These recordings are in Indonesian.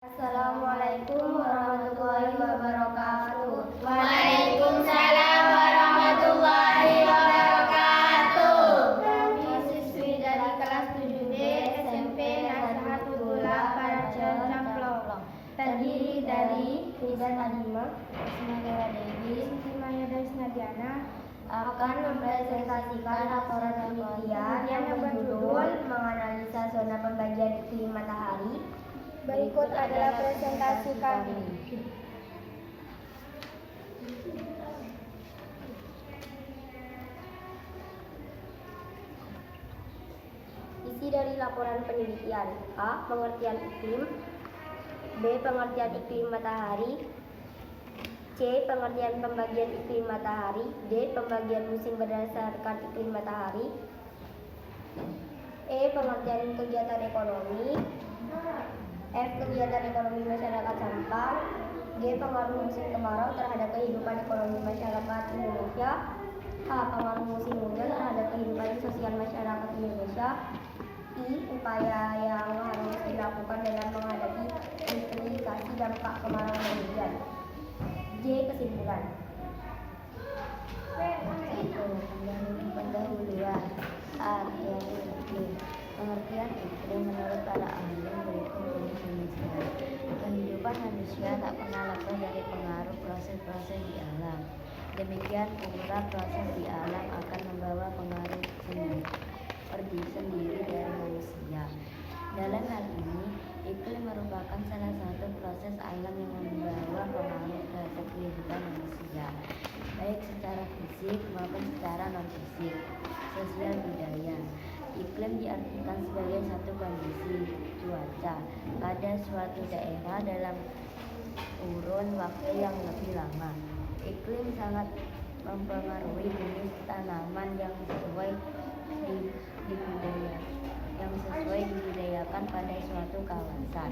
Assalamualaikum warahmatullahi wabarakatuh. Waalaikumsalam warahmatullahi wabarakatuh. Kami siswi dari kelas 7D SMP Nasahatullah Paraja Camplong terdiri dari Nida Nadima, Ismaila Dewi, Maya Desnadiana akan mempresentasikan laporan penelitian yang berjudul menganalisa zona pembagian iklim matahari. Berikut adalah presentasi kami. Isi dari laporan penelitian: A. Pengertian iklim, B. Pengertian iklim matahari, C. Pengertian pembagian iklim matahari, D. Pembagian musim berdasarkan iklim matahari, E. Pengertian kegiatan ekonomi, F. Kegiatan ekonomi masyarakat Sampang, G. Pengaruh musim kemarau terhadap kehidupan ekonomi masyarakat Indonesia, H. Pengaruh musim hujan terhadap kehidupan sosial masyarakat Indonesia, I. Upaya yang harus dilakukan dalam menghadapi mitigasi dampak kemarau dan hujan, J. Kesimpulan. Pendahuluan. Artian iklim. Pengertian iklim menurut para ahli berikut Indonesia. Kehidupan manusia tak pernah lepas dari pengaruh proses-proses di alam. Demikian pula proses di alam akan membawa pengaruh sendiri dari manusia. Dalam hal ini, iklim merupakan salah satu proses alam yang membawa pengaruh terhadap kehidupan manusia, baik secara fisik maupun secara non-fisik, sosial, budaya. Iklim diartikan sebagai satu kondisi cuaca pada suatu daerah dalam kurun waktu yang lebih lama. Iklim sangat mempengaruhi jenis tanaman yang sesuai dibudidayakan pada suatu kawasan,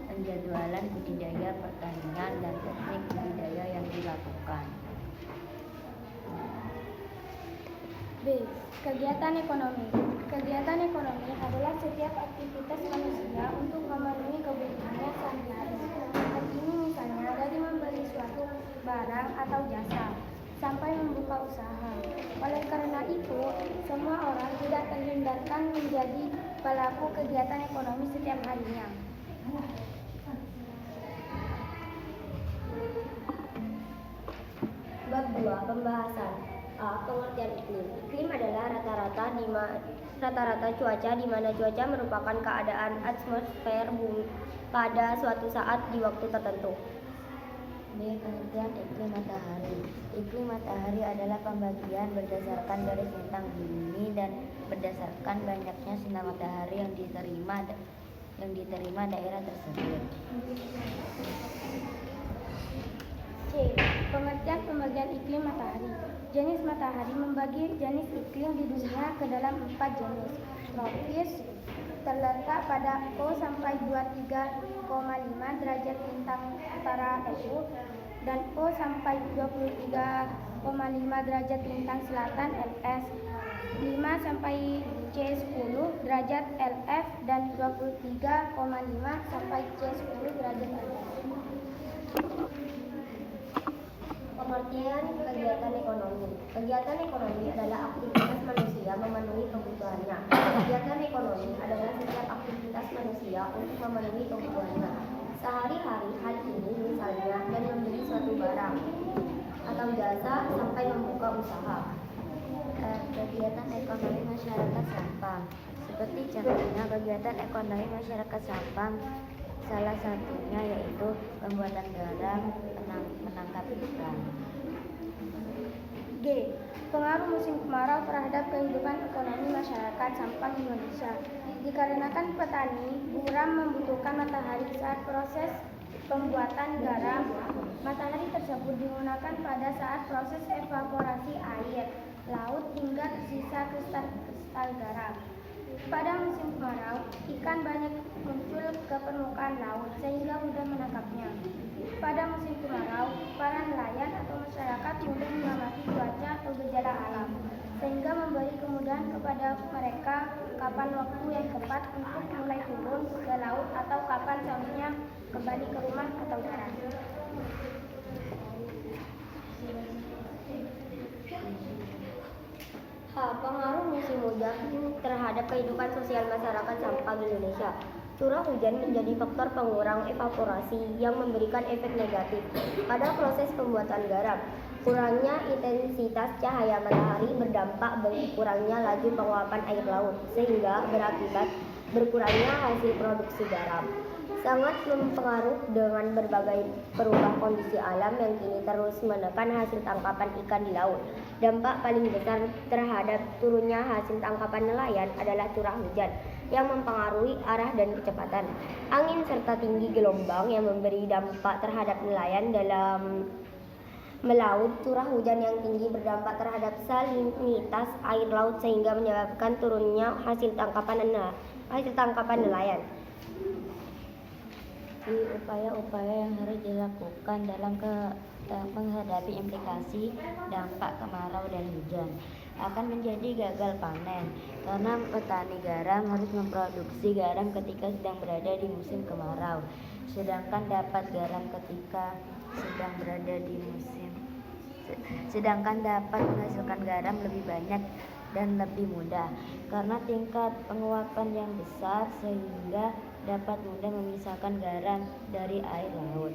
penjadwalan budidaya pertanian, dan teknik budidaya yang dilakukan. B. Kegiatan ekonomi. Kegiatan ekonomi adalah setiap aktivitas manusia untuk memenuhi kebutuhannya sehari-hari. Hal ini misalnya dari membeli suatu barang atau jasa sampai membuka usaha. Oleh karena itu, semua orang tidak terhindarkan menjadi pelaku kegiatan ekonomi setiap harinya. Bab 2. Pembahasan. A. Pengertian iklim. Iklim adalah rata-rata cuaca di mana cuaca merupakan keadaan atmosfer bumi pada suatu saat di waktu tertentu. B. Pengertian iklim matahari. Iklim matahari adalah pembagian berdasarkan garis bintang bumi dan berdasarkan banyaknya sinar matahari yang diterima daerah tersebut. C. Pengertian pembagian iklim matahari. Jenis matahari membagi jenis iklim di dunia ke dalam 4 jenis. Tropis terletak pada O sampai 23,5 derajat bintang utara EU dan O sampai 23,5 derajat bintang selatan LS, 5 sampai C10 derajat LF dan 23,5 sampai C10 derajat LF. Pengertian kegiatan ekonomi. Kegiatan ekonomi adalah aktivitas manusia memenuhi kebutuhannya. Kegiatan ekonomi adalah setiap aktivitas manusia untuk memenuhi kebutuhannya sehari-hari. Hal ini misalnya dari membeli suatu barang atau jasa sampai membuka usaha. Kegiatan ekonomi masyarakat Sampang. Seperti contohnya kegiatan ekonomi masyarakat Sampang, salah satunya yaitu pembuatan garam, menangkap ikan. G. Pengaruh musim kemarau terhadap kehidupan ekonomi masyarakat Sampang Indonesia. Dikarenakan petani buram membutuhkan matahari saat proses pembuatan garam, matahari tersebut digunakan pada saat proses evaporasi air laut hingga tersisa kristal garam. Pada musim kemarau, ikan banyak muncul ke permukaan laut sehingga mudah menangkapnya. Pada musim kemarau, para nelayan atau masyarakat mudah mengamati cuaca atau gejala alam, sehingga memberi kemudahan kepada mereka kapan waktu yang tepat untuk mulai turun ke laut atau kapan seharusnya kembali ke rumah atau jarang. Pengaruh musim hujan terhadap kehidupan sosial masyarakat Sampang Indonesia. Curah hujan menjadi faktor pengurang evaporasi yang memberikan efek negatif pada proses pembuatan garam. Kurangnya intensitas cahaya matahari berdampak berkurangnya laju penguapan air laut, sehingga berakibat berkurangnya hasil produksi garam. Sangat mempengaruhi dengan berbagai perubahan kondisi alam yang kini terus menekan hasil tangkapan ikan di laut. Dampak paling besar terhadap turunnya hasil tangkapan nelayan adalah curah hujan yang mempengaruhi arah dan kecepatan angin serta tinggi gelombang yang memberi dampak terhadap nelayan dalam melaut. Curah hujan yang tinggi berdampak terhadap salinitas air laut sehingga menyebabkan turunnya hasil tangkapan nelayan. Upaya-upaya yang harus dilakukan dalam menghadapi implikasi dampak kemarau dan hujan akan menjadi gagal panen karena petani garam harus memproduksi garam ketika sedang berada di musim kemarau, sedangkan dapat menghasilkan garam lebih banyak dan lebih mudah karena tingkat penguapan yang besar sehingga dapat mudah memisahkan garam dari air laut.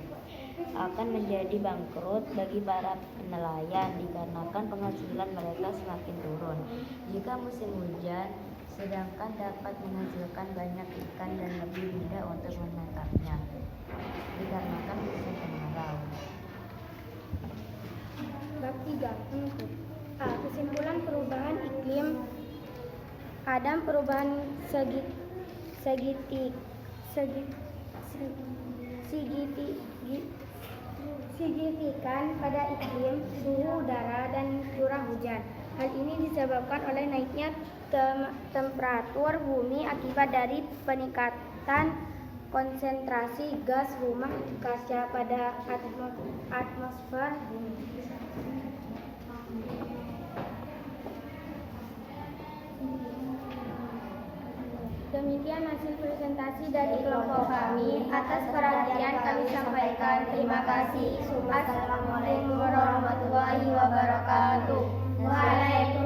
Akan menjadi bangkrut bagi para nelayan dikarenakan penghasilan mereka semakin turun jika musim hujan, sedangkan dapat menghasilkan banyak ikan dan lebih mudah untuk menangkapnya dikarenakan musim kemarau. Bab 3. Penutup. Kesimpulan perubahan iklim. Ada perubahan signifikan pada iklim, suhu udara, dan curah hujan. Hal ini disebabkan oleh naiknya temperatur bumi akibat dari peningkatan konsentrasi gas rumah kaca pada atmosfer bumi. Demikian hasil presentasi dari kelompok kami. Atas perhatian kami sampaikan terima kasih. Assalamualaikum warahmatullahi wabarakatuh. Waalaikumsalam.